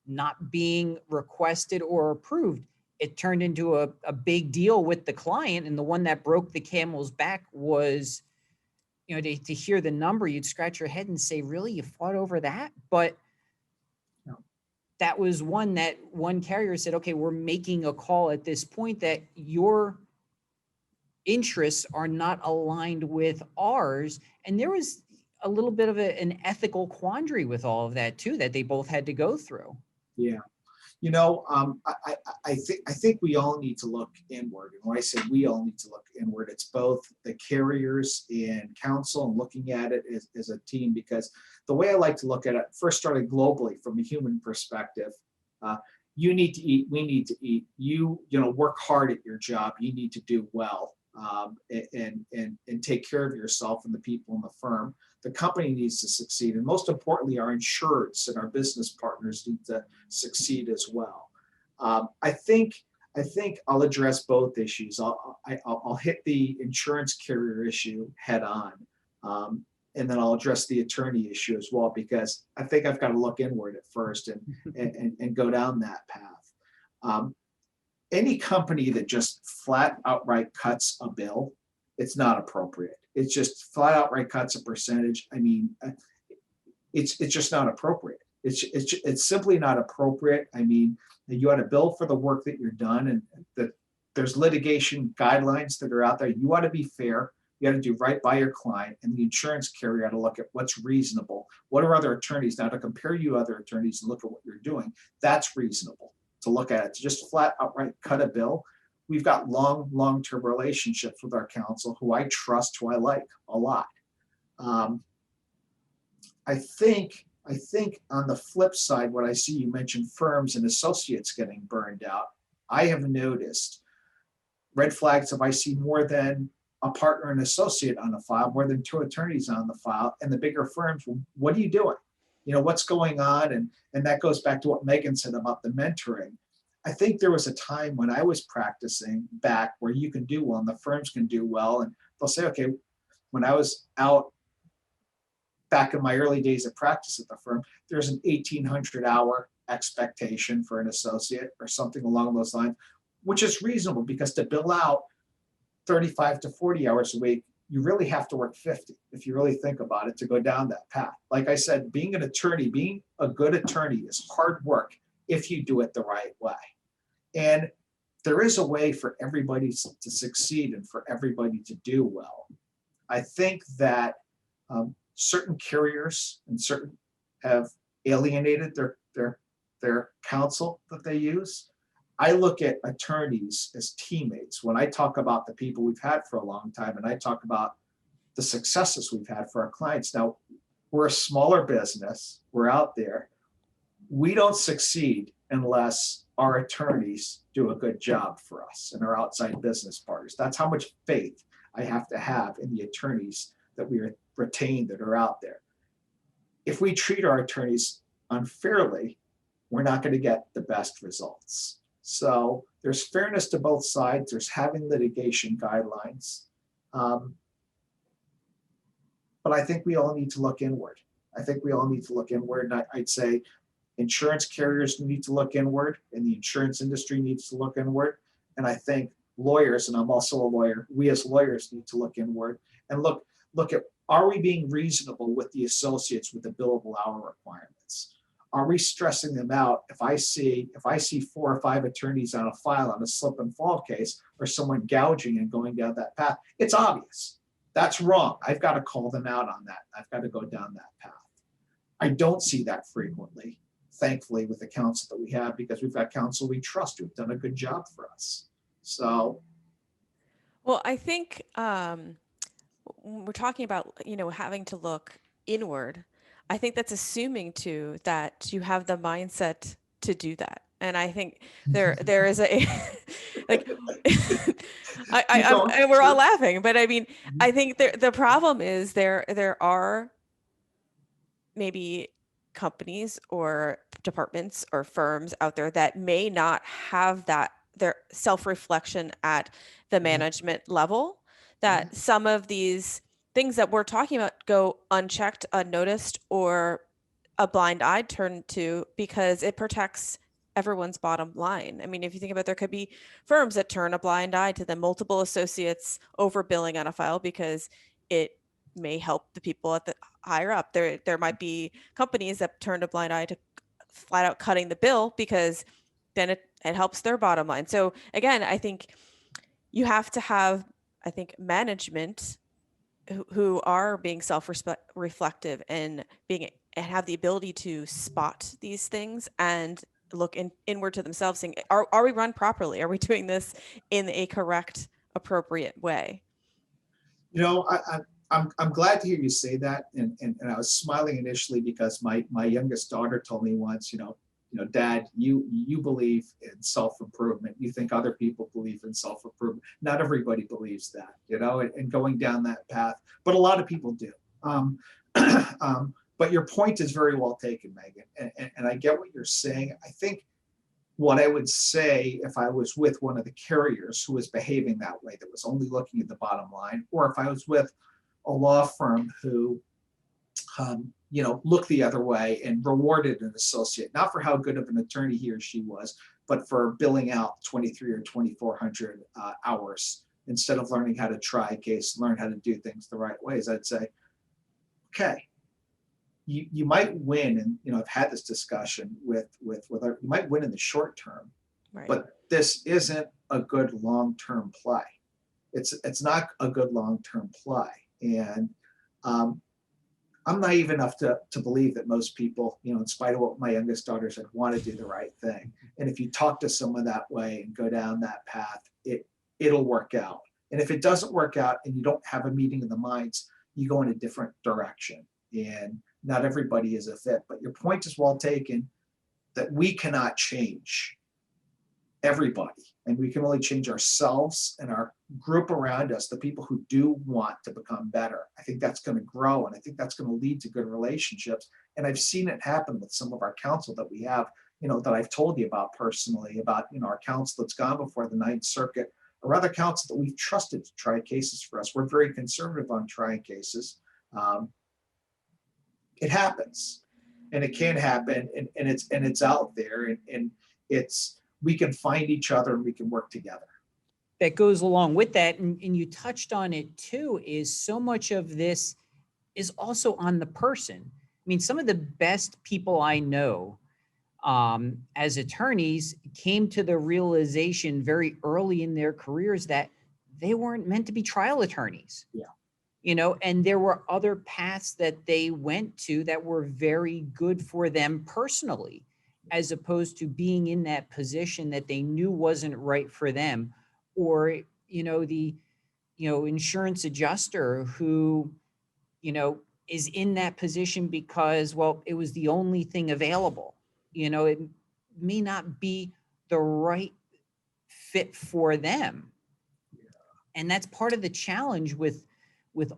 not being requested or approved. It turned into a big deal with the client, and the one that broke the camel's back was, to hear the number, you'd scratch your head and say, really, you fought over that? But that was one that one carrier said, okay, we're making a call at this point that your interests are not aligned with ours. And there was a little bit of an ethical quandary with all of that too, that they both had to go through. Yeah. I think we all need to look inward. And when I say we all need to look inward, it's both the carriers and counsel and looking at it as a team, because the way I like to look at it, first started globally from a human perspective. You need to eat, we need to eat. Work hard at your job. You need to do well, and take care of yourself and the people in the firm. The company needs to succeed. And most importantly, our insureds and our business partners need to succeed as well. I think I'll address both issues. I'll hit the insurance carrier issue head on, and then I'll address the attorney issue as well, because I think I've got to look inward at first and go down that path. Any company that just flat outright cuts a bill, it's not appropriate. It's just flat outright cuts a percentage. I mean, it's just not appropriate. It's simply not appropriate. I mean, you ought to bill for the work that you're done, and that there's litigation guidelines that are out there. You ought to be fair. You ought to do right by your client, and the insurance carrier ought to look at what's reasonable. What are other attorneys now to compare you to other attorneys and look at what you're doing? That's reasonable to look at it. To just flat outright cut a bill. We've got long-term relationships with our counsel who I trust, who I like a lot. I think on the flip side, what I see, you mentioned firms and associates getting burned out. I have noticed red flags if I see more than a partner and associate on the file, more than two attorneys on the file, and the bigger firms, what are you doing? What's going on? And that goes back to what Megan said about the mentoring. I think there was a time when I was practicing back where you can do well and the firms can do well. And they'll say, okay, when I was out back in my early days of practice at the firm, there's an 1,800 hour expectation for an associate or something along those lines, which is reasonable, because to bill out 35 to 40 hours a week, you really have to work 50 if you really think about it to go down that path. Like I said, being an attorney, being a good attorney is hard work if you do it the right way. And there is a way for everybody to succeed and for everybody to do well. I think that certain carriers and certain have alienated their counsel that they use. I look at attorneys as teammates. When I talk about the people we've had for a long time, and I talk about the successes we've had for our clients. Now, we're a smaller business. We're out there. We don't succeed unless our attorneys do a good job for us and our outside business partners. That's how much faith I have to have in the attorneys that we retain that are out there. If we treat our attorneys unfairly, we're not going to get the best results. So there's fairness to both sides. There's having litigation guidelines. But I think we all need to look inward. And I'd say insurance carriers need to look inward, and the insurance industry needs to look inward. And I think lawyers, and I'm also a lawyer, we as lawyers need to look inward and look at, are we being reasonable with the associates with the billable hour requirements? Are we stressing them out? If I see 4 or 5 attorneys on a file on a slip and fall case, or someone gouging and going down that path, it's obvious. That's wrong. I've got to call them out on that. I've got to go down that path. I don't see that frequently, thankfully, with the counsel that we have, because we've got counsel we trust who've done a good job for us. So, Well, I think when we're talking about, having to look inward, I think that's assuming too that you have the mindset to do that. And I think there is a like and we're all laughing, but I mean, I think the problem is there are maybe companies or departments or firms out there that may not have that, their self-reflection at the management level, that some of these things that we're talking about go unchecked, unnoticed, or a blind eye turned to, because it protects everyone's bottom line. I mean, if you think about it, there could be firms that turn a blind eye to the multiple associates overbilling on a file because it may help the people at the higher up. There might be companies that turn a blind eye to flat out cutting the bill because then it helps their bottom line. So again, I think you have to have, management who are being self-reflective and have the ability to spot these things and look inward to themselves, saying, are we run properly? Are we doing this in a correct, appropriate way? I'm glad to hear you say that, and I was smiling initially because my youngest daughter told me once, Dad, you believe in self-improvement. You think other people believe in self-improvement. Not everybody believes that, and going down that path, but a lot of people do. But your point is very well taken, Megan, and I get what you're saying. I think what I would say if I was with one of the carriers who was behaving that way, that was only looking at the bottom line, or if I was with a law firm who looked the other way and rewarded an associate, not for how good of an attorney he or she was, but for billing out 23 or 2,400 hours instead of learning how to try a case, learn how to do things the right ways. I'd say, okay, you might win, and I've had this discussion with you might win in the short term, Right. but this isn't a good long-term play. It's not a good long-term play, and I'm naive enough to believe that most people, in spite of what my youngest daughter said, want to do the right thing. And if you talk to someone that way and go down that path, it'll work out. And if it doesn't work out and you don't have a meeting of the minds, you go in a different direction. And not everybody is a fit. But your point is well taken, that we cannot change everybody, and we can only change ourselves and our group around us, the people who do want to become better. I think that's going to grow, and I think that's going to lead to good relationships. And I've seen it happen with some of our counsel that we have, that I've told you about personally, about our counsel that's gone before the Ninth Circuit, or other counsel that we've trusted to try cases for us. We're very conservative on trying cases. It happens, and it can happen, and it's out there, and we can find each other and we can work together. That goes along with that, and you touched on it too, is so much of this is also on the person. I mean, some of the best people I know as attorneys came to the realization very early in their careers that they weren't meant to be trial attorneys. Yeah. And there were other paths that they went to that were very good for them personally, as opposed to being in that position that they knew wasn't right for them. Or, the insurance adjuster who, is in that position because, well, it was the only thing available. It may not be the right fit for them. Yeah. And that's part of the challenge with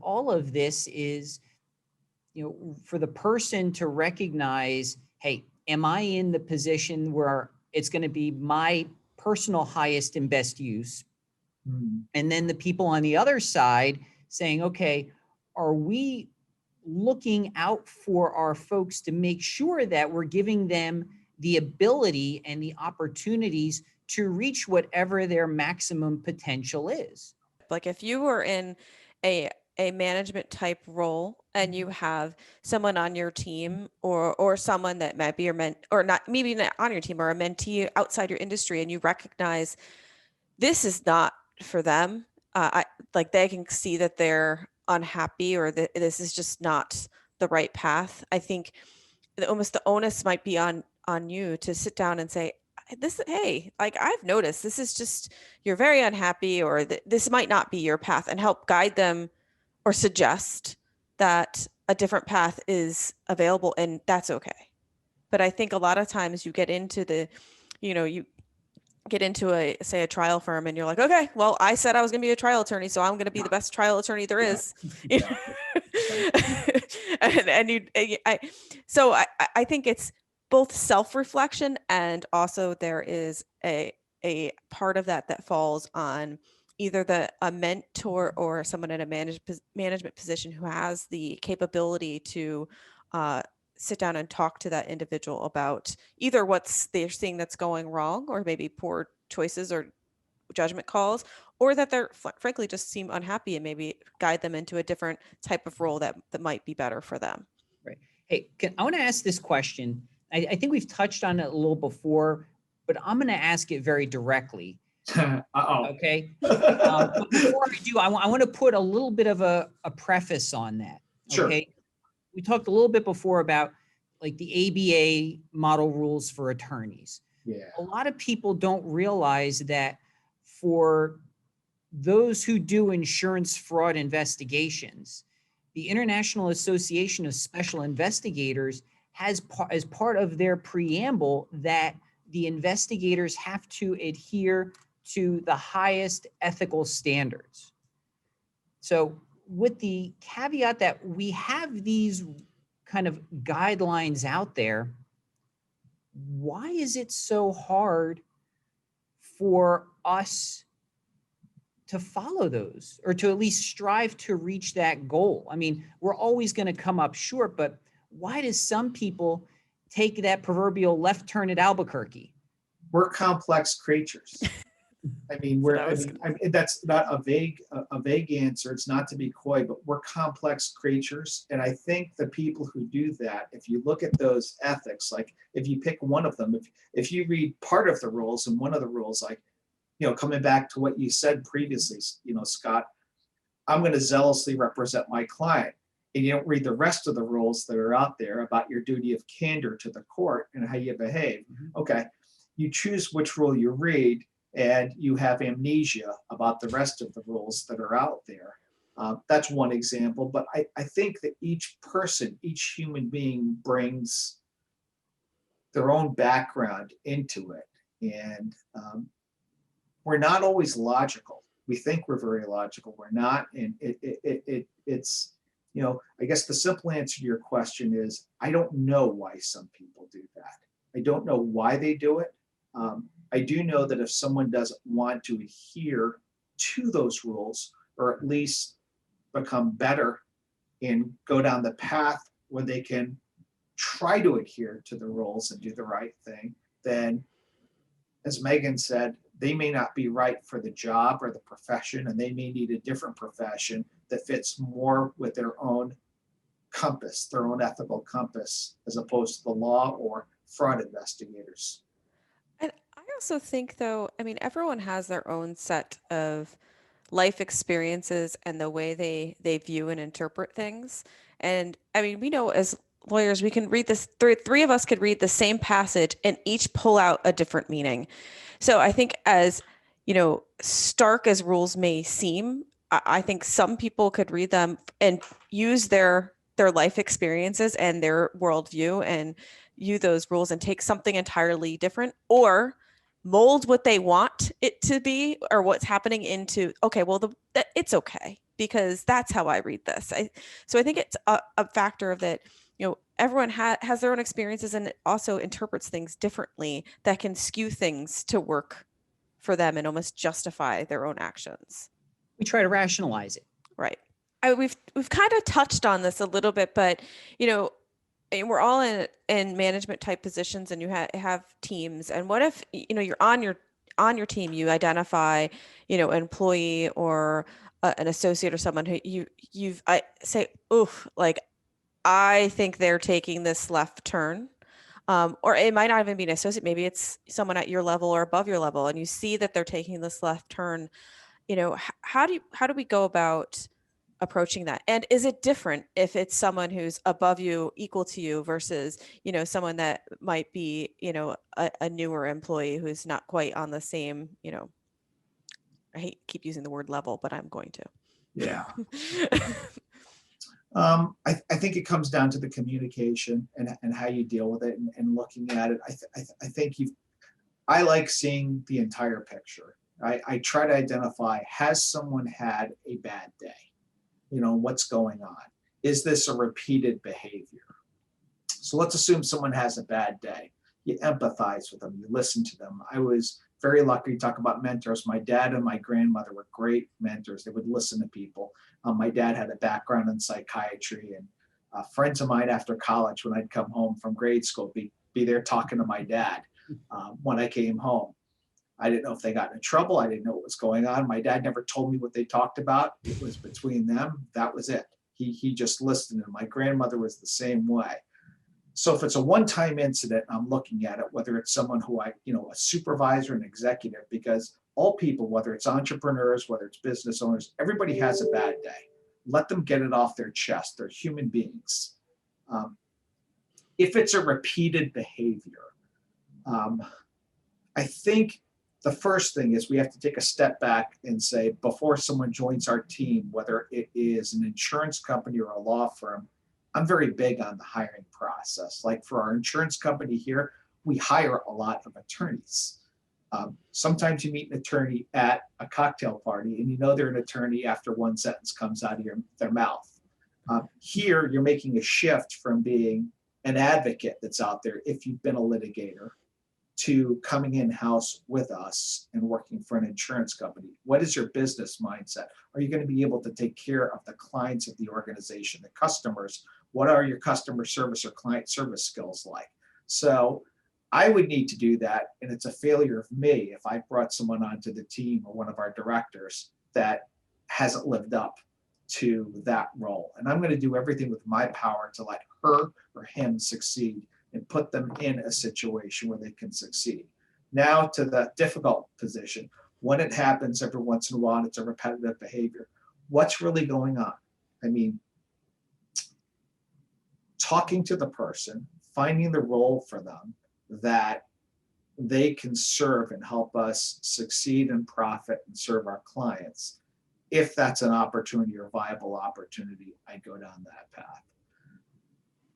all of this is, for the person to recognize, hey, am I in the position where it's going to be my personal highest and best use? And then the people on the other side saying, okay, are we looking out for our folks to make sure that we're giving them the ability and the opportunities to reach whatever their maximum potential is? Like if you were in a management type role and you have someone on your team or someone that might be your or not, maybe not on your team, or a mentee outside your industry, and you recognize this is not for them, like they can see that they're unhappy or that this is just not the right path. I think almost the onus might be on you to sit down and say, hey, like I've noticed this is just, you're very unhappy, or this might not be your path, and help guide them or suggest that a different path is available, and that's okay. But I think a lot of times you get into you get into a trial firm and you're like, okay, well, I said I was going to be a trial attorney, so I'm going to be the best trial attorney there is. So I think it's both self-reflection, and also there is a part of that falls on either a mentor or someone in a management position who has the capability to sit down and talk to that individual about either what's they're seeing that's going wrong, or maybe poor choices or judgment calls, or that they're frankly just seem unhappy, and maybe guide them into a different type of role that might be better for them. Right. Hey, I want to ask this question. I think we've touched on it a little before, but I'm going to ask it very directly. Uh-oh. Okay. But before I do, I want to put a little bit of a preface on that. Sure. Okay. We talked a little bit before about like the ABA model rules for attorneys. Yeah. A lot of people don't realize that for those who do insurance fraud investigations, the International Association of Special Investigators has as part of their preamble that the investigators have to adhere to the highest ethical standards. So with the caveat that we have these kind of guidelines out there, why is it so hard for us to follow those, or to at least strive to reach that goal? I mean, we're always going to come up short, but why does some people take that proverbial left turn at Albuquerque? We're complex creatures. I mean, that's not a vague answer. It's not to be coy, but we're complex creatures. And I think the people who do that, if you look at those ethics, like if you pick one of them, if you read part of the rules, and one of the rules, like, coming back to what you said previously, Scott, I'm going to zealously represent my client. And you don't read the rest of the rules that are out there about your duty of candor to the court and how you behave. Mm-hmm. Okay. You choose which rule you read, and you have amnesia about the rest of the rules that are out there. That's one example. But I think that each person, each human being brings their own background into it. And we're not always logical. We think we're very logical. We're not. And it's, I guess the simple answer to your question is, I don't know why some people do that. I don't know why they do it. I do know that if someone doesn't want to adhere to those rules, or at least become better and go down the path where they can try to adhere to the rules and do the right thing, then, as Megan said, they may not be right for the job or the profession, and they may need a different profession that fits more with their own compass, their own ethical compass, as opposed to the law or fraud investigators. And I also think, though, I mean, everyone has their own set of life experiences and the way they view and interpret things. And I mean, we know as lawyers, we can read this, three of us could read the same passage and each pull out a different meaning. So I think, as stark as rules may seem, I think some people could read them and use their life experiences and their worldview and view those rules and take something entirely different, or mold what they want it to be or what's happening into, okay, well, it's okay because that's how I read this. So I think it's a factor of that everyone has their own experiences and also interprets things differently that can skew things to work for them and almost justify their own actions. We try to rationalize it. Right. We've kind of touched on this a little bit, but and we're all in management type positions, and you have teams. And what if you're on your team, you identify an employee or an associate or someone who I say, oof, like I think they're taking this left turn. Or it might not even be an associate. Maybe it's someone at your level or above your level, and you see that they're taking this left turn. How do we go about approaching that? And is it different if it's someone who's above you, equal to you, versus someone that might be a newer employee who's not quite on the same I keep using the word level, but I'm going to. Yeah. I think it comes down to the communication and how you deal with it and looking at it. I think I like seeing the entire picture. I try to identify, has someone had a bad day? What's going on? Is this a repeated behavior? So let's assume someone has a bad day. You empathize with them, you listen to them. I was very lucky to talk about mentors. My dad and my grandmother were great mentors. They would listen to people. My dad had a background in psychiatry, and friends of mine after college, when I'd come home from grade school, be there talking to my dad when I came home. I didn't know if they got in trouble. I didn't know what was going on. My dad never told me what they talked about. It was between them. That was it. He just listened. And my grandmother was the same way. So if it's a one-time incident, I'm looking at it, whether it's someone who a supervisor, an executive, because all people, whether it's entrepreneurs, whether it's business owners, everybody has a bad day. Let them get it off their chest. They're human beings. If it's a repeated behavior, I think the first thing is we have to take a step back and say, before someone joins our team, whether it is an insurance company or a law firm, I'm very big on the hiring process. Like for our insurance company here, we hire a lot of attorneys. Sometimes you meet an attorney at a cocktail party and they're an attorney after one sentence comes out of their mouth. Here, you're making a shift from being an advocate that's out there, if you've been a litigator, to coming in-house with us and working for an insurance company. What is your business mindset? Are you going to be able to take care of the clients of the organization, the customers? What are your customer service or client service skills like? So I would need to do that, and it's a failure of me if I brought someone onto the team or one of our directors that hasn't lived up to that role. And I'm going to do everything with my power to let her or him succeed and put them in a situation where they can succeed. Now to the difficult position. When it happens every once in a while, and it's a repetitive behavior, what's really going on? I mean, talking to the person, finding the role for them that they can serve and help us succeed and profit and serve our clients. If that's an opportunity or viable opportunity, I go down that path.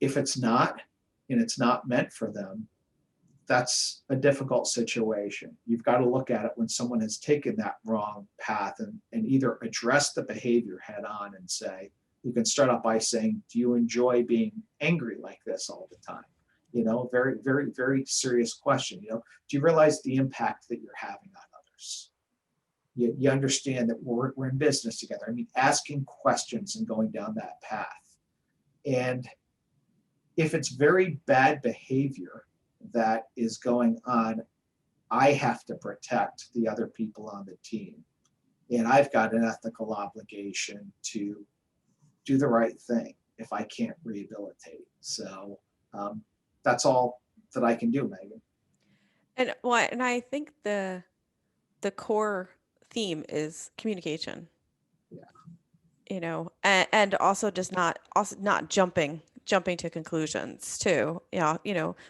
If it's not, and it's not meant for them, that's a difficult situation. You've got to look at it when someone has taken that wrong path and either address the behavior head on and say, you can start out by saying, do you enjoy being angry like this all the time? Very, very, very serious question. Do you realize the impact that you're having on others? You understand that we're in business together. I mean, asking questions and going down that path. And if it's very bad behavior that is going on, I have to protect the other people on the team. And I've got an ethical obligation to do the right thing if I can't rehabilitate. So that's all that I can do, Megan. And I think the core theme is communication. Yeah. And also just not jumping to conclusions too.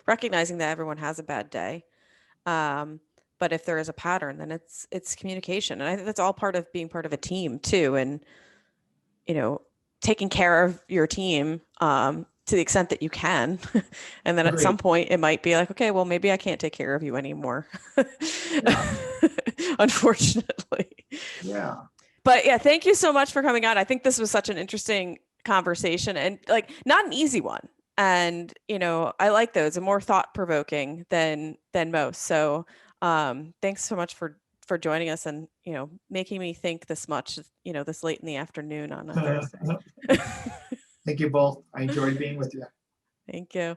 Recognizing that everyone has a bad day. But if there is a pattern, then it's communication. And I think that's all part of being part of a team too. And, taking care of your team to the extent that you can. And then at some point it might be like, okay, well, maybe I can't take care of you anymore. Unfortunately. Yeah. But yeah, thank you so much for coming on. I think this was such an interesting conversation and not an easy one. And, I like those, and more thought provoking than most. So, thanks so much for joining us and, making me think this much, this late in the afternoon on a Thursday. Thank you both. I enjoyed being with you. Thank you.